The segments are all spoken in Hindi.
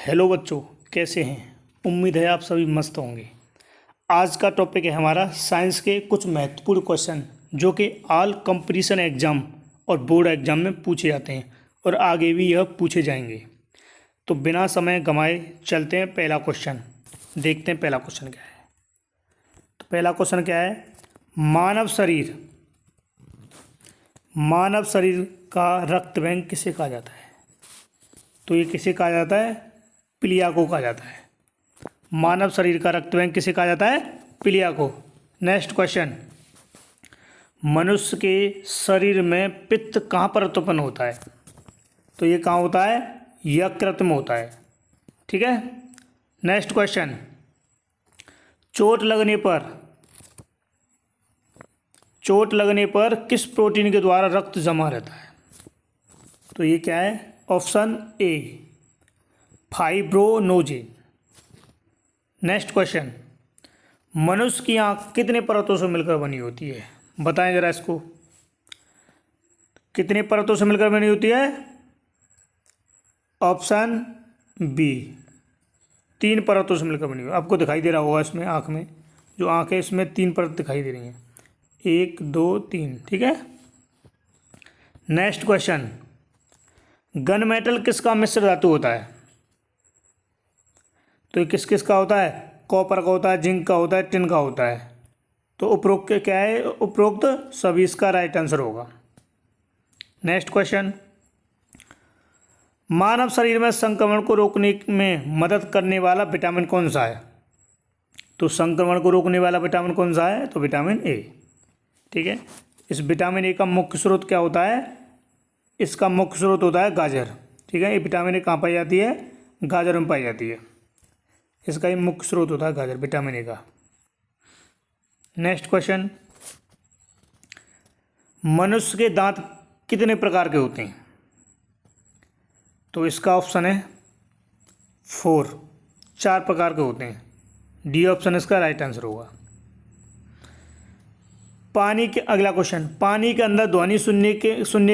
हेलो बच्चों, कैसे हैं। उम्मीद है आप सभी मस्त होंगे। आज का टॉपिक है हमारा साइंस के कुछ महत्वपूर्ण क्वेश्चन जो कि ऑल कंपटीशन एग्ज़ाम और बोर्ड एग्ज़ाम में पूछे जाते हैं और आगे भी यह पूछे जाएंगे। तो बिना समय गंवाए चलते हैं पहला क्वेश्चन। देखते हैं पहला क्वेश्चन क्या है। तो पहला क्वेश्चन क्या है, मानव शरीर का रक्त बैंक किसे कहा जाता है। तो ये किसे कहा जाता है, प्लिया को कहा जाता है। मानव शरीर का रक्त बैंक किसे कहा जाता है, प्लिया को। नेक्स्ट क्वेश्चन, मनुष्य के शरीर में पित्त कहाँ पर उत्पन्न होता है। तो ये कहाँ होता है, यकृत में होता है। ठीक है। नेक्स्ट क्वेश्चन, चोट लगने पर किस प्रोटीन के द्वारा रक्त जमा रहता है। तो ये क्या है, ऑप्शन ए, फाइब्रोनोजेन। नेक्स्ट क्वेश्चन, मनुष्य की आंख कितने परतों से मिलकर बनी होती है। बताएं जरा इसको, कितने परतों से मिलकर बनी होती है। ऑप्शन बी, 3 परतों से मिलकर बनी हुई। आपको दिखाई दे रहा होगा इसमें आंख में, जो आंख है इसमें 3 परत दिखाई दे रही हैं, 1 2 3। ठीक है। नेक्स्ट क्वेश्चन, गन मेटल किसका मिश्र धातु होता है। तो ये किस का होता है, कॉपर का होता है, जिंक का होता है, टिन का होता है। तो उपरोक्त क्या है, उपरोक्त सभी इसका राइट आंसर होगा। नेक्स्ट क्वेश्चन, मानव शरीर में संक्रमण को रोकने में मदद करने वाला विटामिन कौन सा है। तो संक्रमण को रोकने वाला विटामिन कौन सा है, तो विटामिन ए। ठीक है। इस विटामिन ए का मुख्य स्रोत क्या होता है, इसका मुख्य स्रोत होता है गाजर। ठीक है। ये विटामिन ए कहाँ पाई जाती है, गाजर में पाई जाती है। इसका ये मुख्य स्रोत होता है गाजर, विटामिन ए का। नेक्स्ट क्वेश्चन, मनुष्य के दांत कितने प्रकार के होते हैं। तो इसका ऑप्शन है 4 प्रकार के होते हैं। डी ऑप्शन इसका राइट आंसर होगा। अगला क्वेश्चन, पानी के अंदर ध्वनि सुनने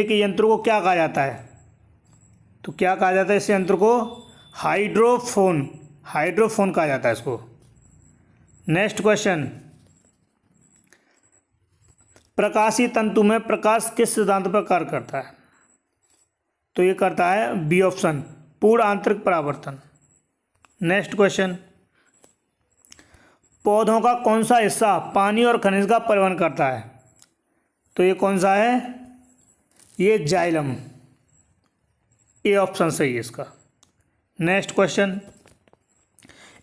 के यंत्र को क्या कहा जाता है। तो क्या कहा जाता है इस यंत्र को, हाइड्रोफोन कहा जाता है इसको। नेक्स्ट क्वेश्चन, प्रकाशीय तंतु में प्रकाश किस सिद्धांत पर कार्य करता है। तो ये करता है बी ऑप्शन, पूर्ण आंतरिक परावर्तन। नेक्स्ट क्वेश्चन, पौधों का कौन सा हिस्सा पानी और खनिज का परिवहन करता है। तो ये कौन सा है, ये जाइलम। ए ऑप्शन सही है इसका। नेक्स्ट क्वेश्चन,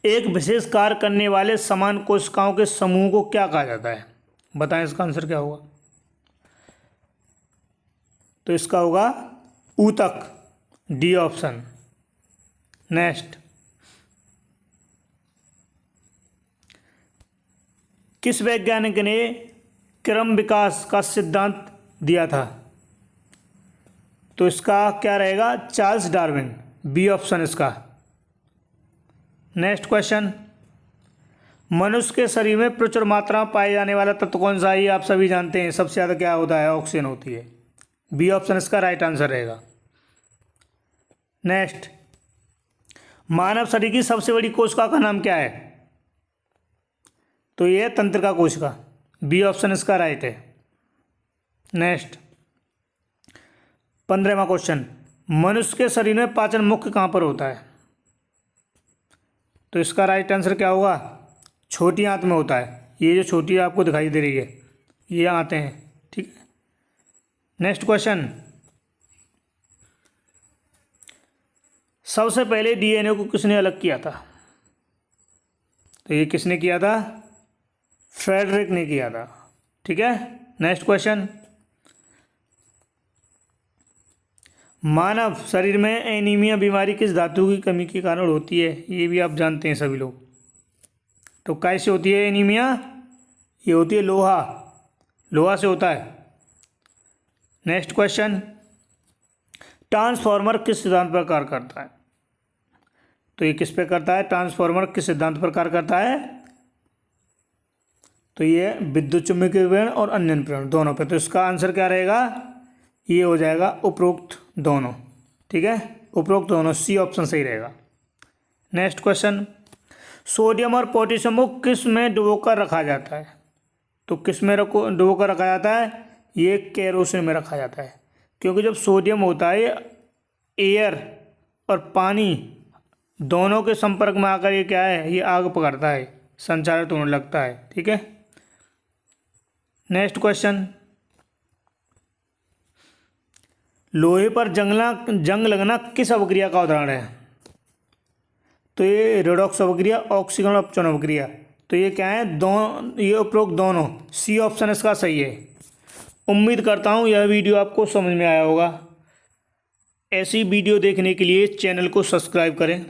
एक विशेष कार्य करने वाले समान कोशिकाओं के समूह को क्या कहा जाता है। बताएं इसका आंसर क्या होगा। तो इसका होगा ऊतक, डी ऑप्शन। नेक्स्ट, किस वैज्ञानिक ने क्रम विकास का सिद्धांत दिया था। तो इसका क्या रहेगा, चार्ल्स डार्विन, बी ऑप्शन इसका। नेक्स्ट क्वेश्चन, मनुष्य के शरीर में प्रचुर मात्रा में पाए जाने वाला तत्व कौन सा है। आप सभी जानते हैं, सबसे ज़्यादा क्या होता है, ऑक्सीजन होती है। बी ऑप्शन इसका राइट आंसर रहेगा। नेक्स्ट, मानव शरीर की सबसे बड़ी कोशिका का नाम क्या है। तो ये है तंत्रिका कोशिका, बी ऑप्शन इसका राइट है। नेक्स्ट, 15वां क्वेश्चन, मनुष्य के शरीर में पाचन मुख्य कहाँ पर होता है। तो इसका राइट आंसर क्या होगा, छोटी आंत में होता है। ये जो छोटी आपको दिखाई दे रही है, ये आंतें हैं। ठीक है। नेक्स्ट क्वेश्चन, सबसे पहले डीएनए को किसने अलग किया था। तो ये किसने किया था, फ्रेडरिक ने किया था। ठीक है। नेक्स्ट क्वेश्चन, मानव शरीर में एनीमिया बीमारी किस धातु की कमी के कारण होती है। ये भी आप जानते हैं सभी लोग। तो कैसे होती है एनीमिया, ये होती है लोहा से होता है। नेक्स्ट क्वेश्चन, ट्रांसफार्मर किस सिद्धांत पर कार्य करता है। तो ये किस पे करता है, ट्रांसफार्मर किस सिद्धांत पर कार्य करता है। तो ये विद्युत चुम्बकीय प्रेरण और अन्य प्रेरण दोनों पे। तो इसका आंसर क्या रहेगा, ये हो जाएगा उपरोक्त दोनों। ठीक है, उपरोक्त दोनों, सी ऑप्शन सही रहेगा। नेक्स्ट क्वेश्चन, सोडियम और पोटेशियम को किस में डुबोकर रखा जाता है? तो किस में डुबोकर रखा जाता है? ये केरोसिन में रखा जाता है, क्योंकि जब सोडियम होता है एयर और पानी दोनों के संपर्क में आकर ये क्या है, ये आग पकड़ता है, संचारित होने लगता है। ठीक है। नेक्स्ट क्वेश्चन, लोहे पर जंग लगना किस अवक्रिया का उदाहरण है? तो ये रेडॉक्स अवक्रिया, ऑक्सीकरण अपचयन अवक्रिया। तो ये क्या है, ये उपरोक्त दोनों, सी ऑप्शन इसका सही है। उम्मीद करता हूँ यह वीडियो आपको समझ में आया होगा। ऐसी वीडियो देखने के लिए चैनल को सब्सक्राइब करें।